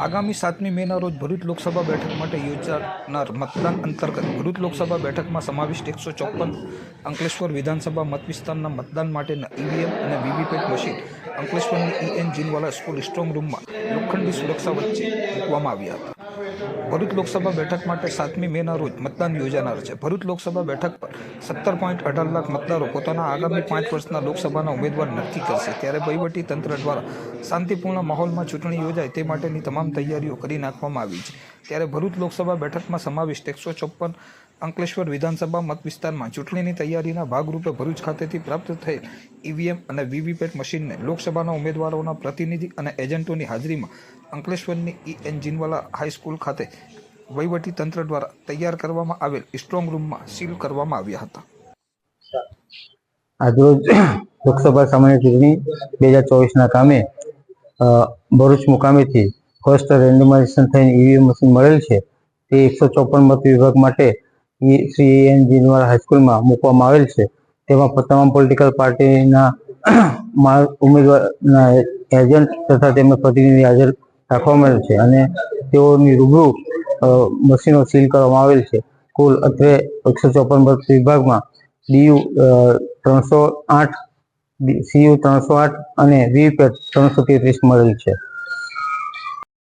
આગામી 7મી મેના રોજ ભરૂચ લોકસભા બેઠક માટે યોજાનાર મતદાન અંતર્ગત ભરૂચ લોકસભા બેઠકમાં સમાવિષ્ટ 154 અંકલેશ્વર વિધાનસભા મત વિસ્તારના મતદાન માટેના ઈવીએમ અને VVPAT machine અંકલેશ્વરની Jinwala school strong રૂમમાં લોખંડી સુરક્ષા વચ્ચે મૂકવામાં આવ્યા હતા. ભરૂચ લોકસભા બેઠક માટે 7મી મેના રોજ મતદાન યોજાનાર છે. ભરૂચ લોકસભા બેઠક પર 17.18 લાખ મતદારો પોતાના આગામી 5 વર્ષના લોકસભાના ઉમેદવાર નક્કી કરશે. ત્યારે વહીવટી તંત્ર દ્વારા શાંતિપૂર્ણ માહોલમાં ચૂંટણી યોજાય તે માટેની તમામ તૈયારીઓ કરી નાખવામાં આવી છે. ત્યારે ભરૂચ લોકસભા બેઠકમાં સમાવિષ્ટ 154 અંકલેશ્વર વિધાનસભા મત વિસ્તારમાં ચૂંટણીની તૈયારીના ભાગરૂપે ભરૂચ ખાતેથી પ્રાપ્ત થયેલ ઈવીએમ અને વીવીપેટ મશીનને લોકસભાના ઉમેદવારોના પ્રતિનિધિ અને એજન્ટોની હાજરીમાં અંકલેશ્વરની જીનવાલા હાઈસ્કૂલ ખાતે વહીવટી તંત્ર દ્વારા તૈયાર કરવામાં આવેલ સ્ટ્રોંગ રૂમમાં સીલ કરવામાં આવ્યા હતા. આજરોજ લોકસભા સામાન્ય ચૂંટણી 2024ના કામે ભરૂચ મુકામેથી ફર્સ્ટ રેન્ડમાઇઝેશન થઈને ઈવીએમ મશીન મળેલ છે. તે 154 મત વિભાગ માટે શ્રી જીનવાલા હાઈસ્કૂલમાં મૂકવામાં આવેલ છે. તેમાં તમામ પોલિટિકલ પાર્ટીના ઉમેદવારના એજન્ટ તથા તેમના પ્રતિનિધિ હાજર રાખવામાં આવેલ છે અને તેઓની રૂબરૂ મશીનો સીલ કરવામાં આવેલ છે. કુલ અત્રે 154 મત વિભાગમાં DU 308, CU 308 અને વીવીપેટ 333 મળેલ છે.